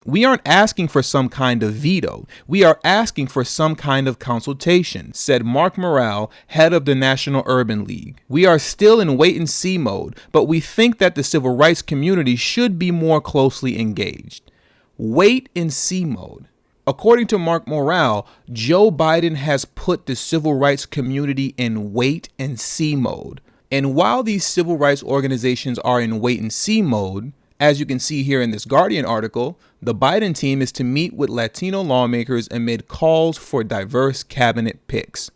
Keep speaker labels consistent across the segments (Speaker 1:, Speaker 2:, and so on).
Speaker 1: We aren't asking for some kind of veto. We are asking for some kind of consultation, said Mark Morrell, head of the National Urban League. We are still in wait-and-see mode, but we think that the civil rights community should be more closely engaged. Wait-and-see mode. According to Mark Morrell, Joe Biden has put the civil rights community in wait-and-see mode. And while these civil rights organizations are in wait-and-see mode, as you can see here in this Guardian article, the Biden team is to meet with Latino lawmakers amid calls for diverse cabinet picks.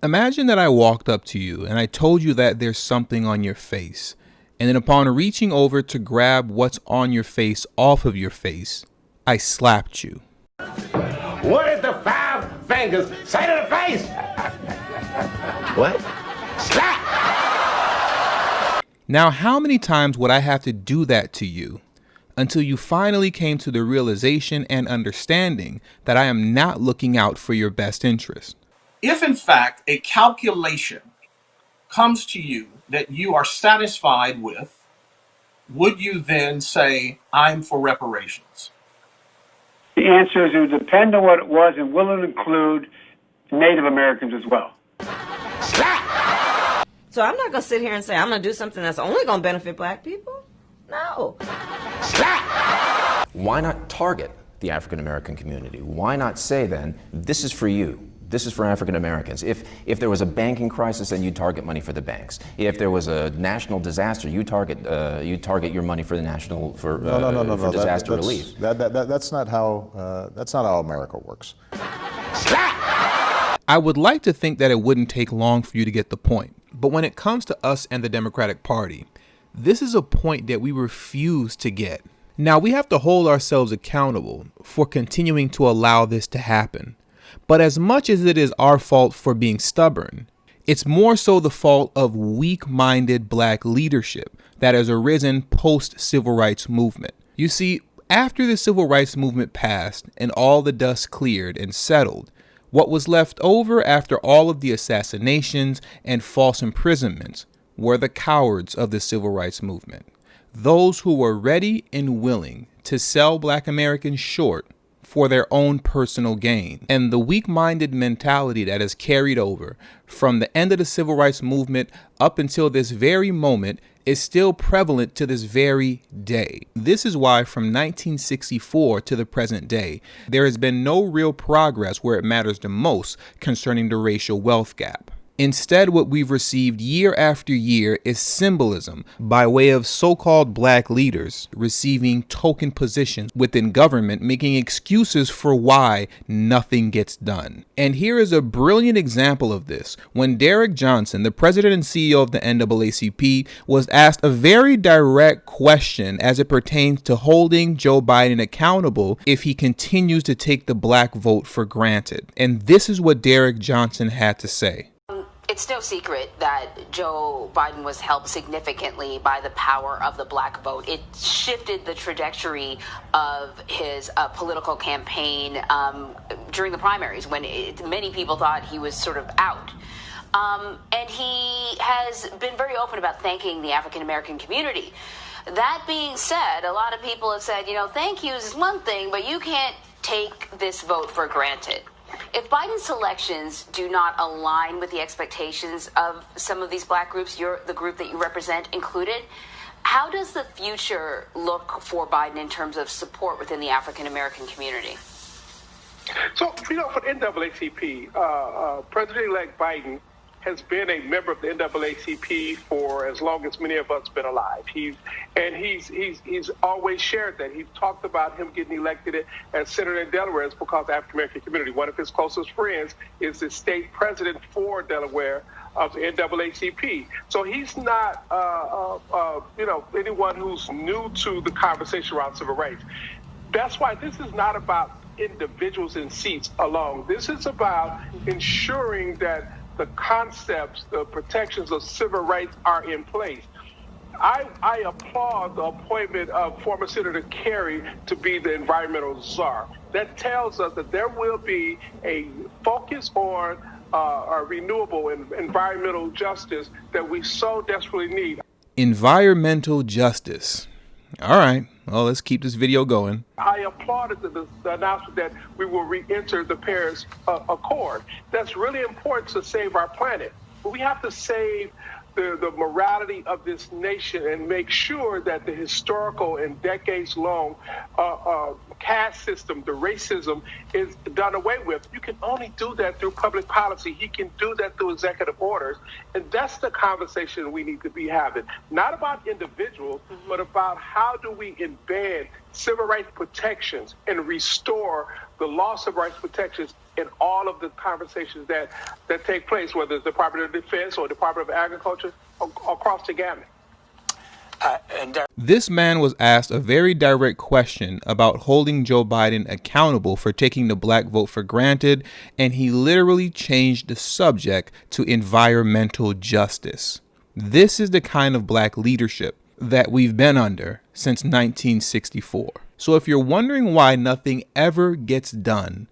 Speaker 1: Imagine that I walked up to you and I told you that there's something on your face, and then upon reaching over to grab what's on your face off of your face, I slapped you.
Speaker 2: What is the 5 fingers say to the face? What? Slap!
Speaker 1: Now, how many times would I have to do that to you until you finally came to the realization and understanding that I am not looking out for your best interest?
Speaker 3: If, in fact, a calculation comes to you that you are satisfied with, would you then say, I'm for reparations?
Speaker 4: The answer is it would depend on what it was and will it include Native Americans as well.
Speaker 5: So I'm not going to sit here and say I'm going to do something that's only going to benefit black people. No.
Speaker 6: Why not target the African American community? Why not say then, this is for you? This is for African Americans. If there was a banking crisis, then you target money for the banks. If there was a national disaster, you target your money for the national for disaster relief.
Speaker 7: That's not how America works.
Speaker 1: I would like to think that it wouldn't take long for you to get the point. But when it comes to us and the Democratic Party, this is a point that we refuse to get. Now, we have to hold ourselves accountable for continuing to allow this to happen. But as much as it is our fault for being stubborn, it's more so the fault of weak-minded black leadership that has arisen post-civil rights movement. You see, after the civil rights movement passed and all the dust cleared and settled, what was left over after all of the assassinations and false imprisonments were the cowards of the civil rights movement. Those who were ready and willing to sell black Americans short for their own personal gain. And the weak-minded mentality that has carried over from the end of the civil rights movement up until this very moment is still prevalent to this very day. This is why from 1964 to the present day, there has been no real progress where it matters the most concerning the racial wealth gap. Instead, what we've received year after year is symbolism by way of so-called black leaders receiving token positions within government, making excuses for why nothing gets done. And here is a brilliant example of this when Derrick Johnson, the president and CEO of the NAACP, was asked a very direct question as it pertains to holding Joe Biden accountable if he continues to take the black vote for granted. And this is what Derrick Johnson had to say.
Speaker 8: It's no secret that Joe Biden was helped significantly by the power of the black vote. It shifted the trajectory of his political campaign during the primaries when many people thought he was sort of out. And he has been very open about thanking the African American community. That being said, a lot of people have said, thank yous is one thing, but you can't take this vote for granted. If Biden's elections do not align with the expectations of some of these black groups, the group that you represent included, how does the future look for Biden in terms of support within the African American community?
Speaker 9: So, for NAACP, President-elect Biden has been a member of the NAACP for as long as many of us have been alive. He's always shared that. He's talked about him getting elected as senator in Delaware is because of the African American community. One of his closest friends is the state president for Delaware of the NAACP. So he's not, anyone who's new to the conversation around civil rights. That's why this is not about individuals in seats alone. This is about ensuring that the concepts, the protections of civil rights are in place. I applaud the appointment of former Senator Kerry to be the environmental czar. That tells us that there will be a focus on renewable and environmental justice that we so desperately need.
Speaker 1: Environmental justice. All right. Well, let's keep this video going.
Speaker 9: I applauded the announcement that we will re-enter the Paris Accord. That's really important to save our planet. But we have to save the morality of this nation and make sure that the historical and decades-long caste system, the racism, is done away with. You can only do that through public policy. He can do that through executive orders. And that's the conversation we need to be having. Not about individuals, but about how do we embed civil rights protections and restore the loss of rights protections in all of the conversations that take place, whether it's the Department of Defense or Department of Agriculture, across the gamut.
Speaker 1: This man was asked a very direct question about holding Joe Biden accountable for taking the black vote for granted, and he literally changed the subject to environmental justice. This is the kind of black leadership that we've been under since 1964. So if you're wondering why nothing ever gets done,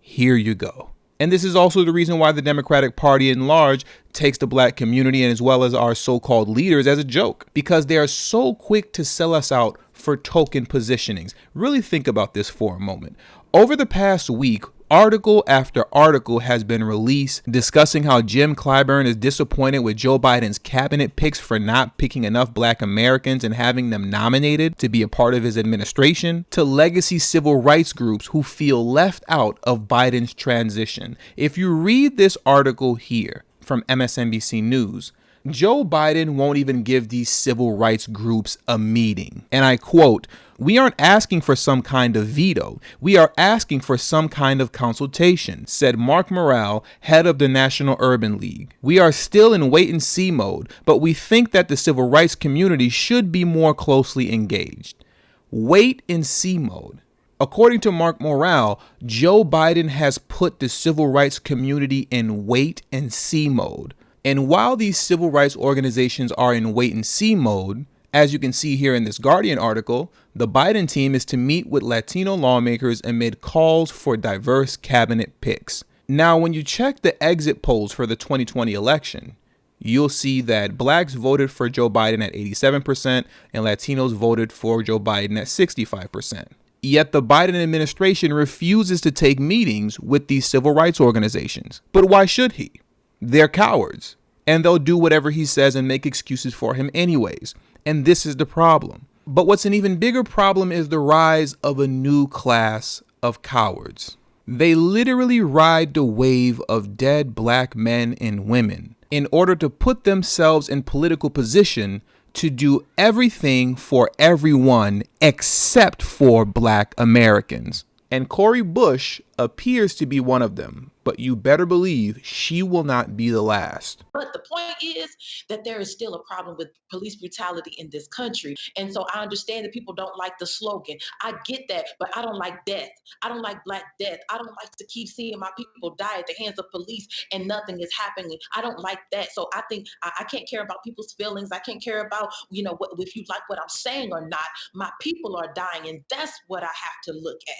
Speaker 1: here you go. And this is also the reason why the Democratic Party in large takes the black community and as well as our so-called leaders as a joke, because they are so quick to sell us out for token positionings. Really think about this for a moment. Over the past week, article after article has been released discussing how Jim Clyburn is disappointed with Joe Biden's cabinet picks for not picking enough black Americans and having them nominated to be a part of his administration, to legacy civil rights groups who feel left out of Biden's transition. If you read this article here from MSNBC News, Joe Biden won't even give these civil rights groups a meeting. And I quote, "We aren't asking for some kind of veto. We are asking for some kind of consultation," said Mark Morrell, head of the National Urban League. "We are still in wait and see mode, but we think that the civil rights community should be more closely engaged." Wait and see mode. According to Mark Morrell, Joe Biden has put the civil rights community in wait and see mode. And while these civil rights organizations are in wait and see mode, as you can see here in this Guardian article, the Biden team is to meet with Latino lawmakers amid calls for diverse cabinet picks. Now, when you check the exit polls for the 2020 election, you'll see that blacks voted for Joe Biden at 87% and Latinos voted for Joe Biden at 65%. Yet the Biden administration refuses to take meetings with these civil rights organizations. But why should he? They're cowards, and they'll do whatever he says and make excuses for him anyways. And this is the problem. But what's an even bigger problem is the rise of a new class of cowards. They literally ride the wave of dead black men and women in order to put themselves in political position to do everything for everyone except for black Americans. And Cori Bush appears to be one of them, but you better believe she will not be the last.
Speaker 10: But the point is that there is still a problem with police brutality in this country. And so I understand that people don't like the slogan. I get that, but I don't like death. I don't like black death. I don't like to keep seeing my people die at the hands of police and nothing is happening. I don't like that. So I think I can't care about people's feelings. I can't care about, what, if you like what I'm saying or not. My people are dying, and that's what I have to look at.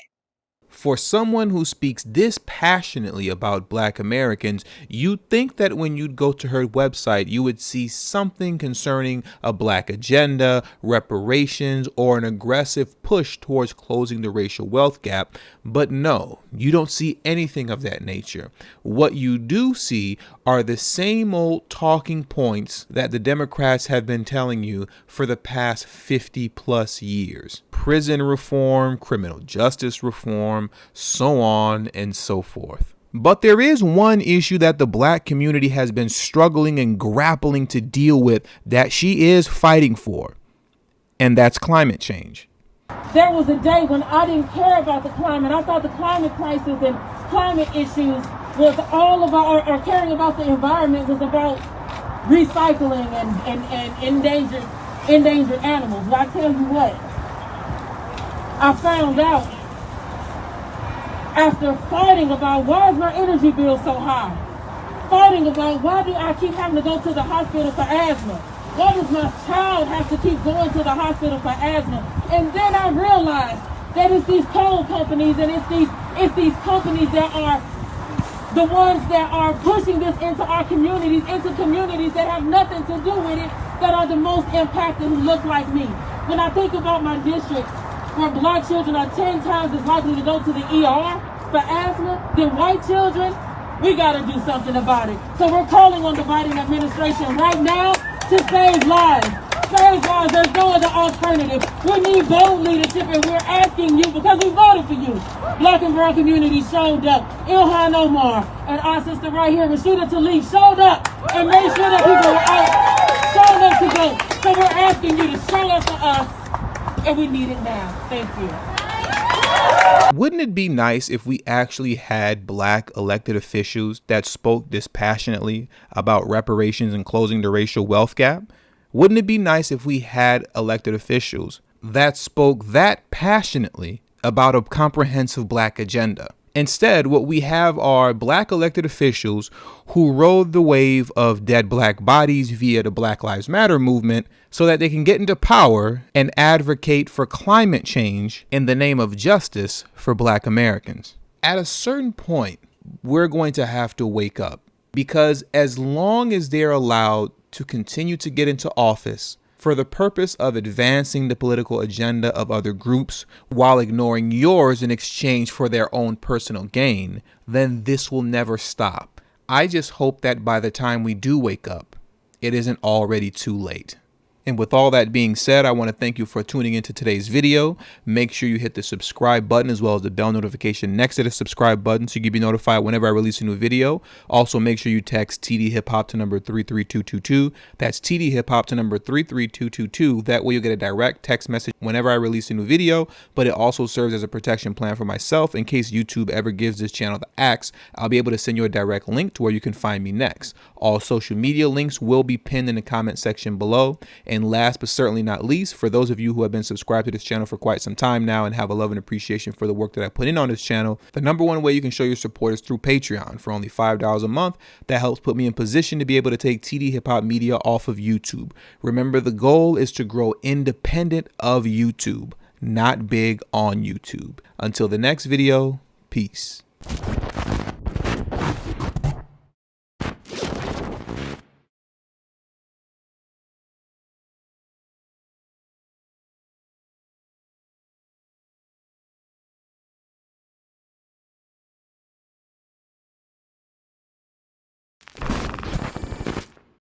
Speaker 1: For someone who speaks this passionately about black Americans, you'd think that when you'd go to her website, you would see something concerning a black agenda, reparations, or an aggressive push towards closing the racial wealth gap. But no, you don't see anything of that nature. What you do see are the same old talking points that the Democrats have been telling you for the past 50 plus years. Prison reform, criminal justice reform, so on and so forth. But there is one issue that the black community has been struggling and grappling to deal with that she is fighting for, and that's climate change.
Speaker 11: There was a day when I didn't care about the climate. I thought the climate crisis and climate issues was all about, or caring about the environment was about recycling and endangered animals. But I tell you what, I found out after fighting about why is my energy bill so high, fighting about why do I keep having to go to the hospital for asthma, why does my child have to keep going to the hospital for asthma, and then I realized that it's these coal companies and it's these companies that are the ones that are pushing this into our communities, into communities that have nothing to do with it, that are the most impacted, who look like me. When I think about my district, where black children are 10 times as likely to go to the ER for asthma than white children, we gotta do something about it. So we're calling on the Biden administration right now to save lives. Save lives, there's no other alternative. We need bold leadership, and we're asking you, because we voted for you. Black and brown community showed up. Ilhan Omar and our sister right here, Rashida Tlaib, showed up and made sure that people were out, showed up to vote. So we're asking you to show up for us, and we need it now. Thank you.
Speaker 1: Wouldn't it be nice if we actually had black elected officials that spoke dispassionately about reparations and closing the racial wealth gap? Wouldn't it be nice if we had elected officials that spoke that passionately about a comprehensive black agenda? Instead, what we have are black elected officials who rode the wave of dead black bodies via the Black Lives Matter movement so that they can get into power and advocate for climate change in the name of justice for black Americans. At a certain point, we're going to have to wake up, because as long as they're allowed to continue to get into office for the purpose of advancing the political agenda of other groups while ignoring yours in exchange for their own personal gain, then this will never stop. I just hope that by the time we do wake up, it isn't already too late. And with all that being said, I want to thank you for tuning into today's video. Make sure you hit the subscribe button as well as the bell notification next to the subscribe button so you can be notified whenever I release a new video. Also, make sure you text tdhiphop to number 33222. That's tdhiphop to number 33222. That way you'll get a direct text message whenever I release a new video, but it also serves as a protection plan for myself in case YouTube ever gives this channel the axe. I'll be able to send you a direct link to where you can find me next. All social media links will be pinned in the comment section below. And last but certainly not least, for those of you who have been subscribed to this channel for quite some time now and have a love and appreciation for the work that I put in on this channel, the number one way you can show your support is through Patreon. For only $5 a month, that helps put me in position to be able to take TD Hip Hop Media off of YouTube. Remember, the goal is to grow independent of YouTube, not big on YouTube. Until the next video, peace.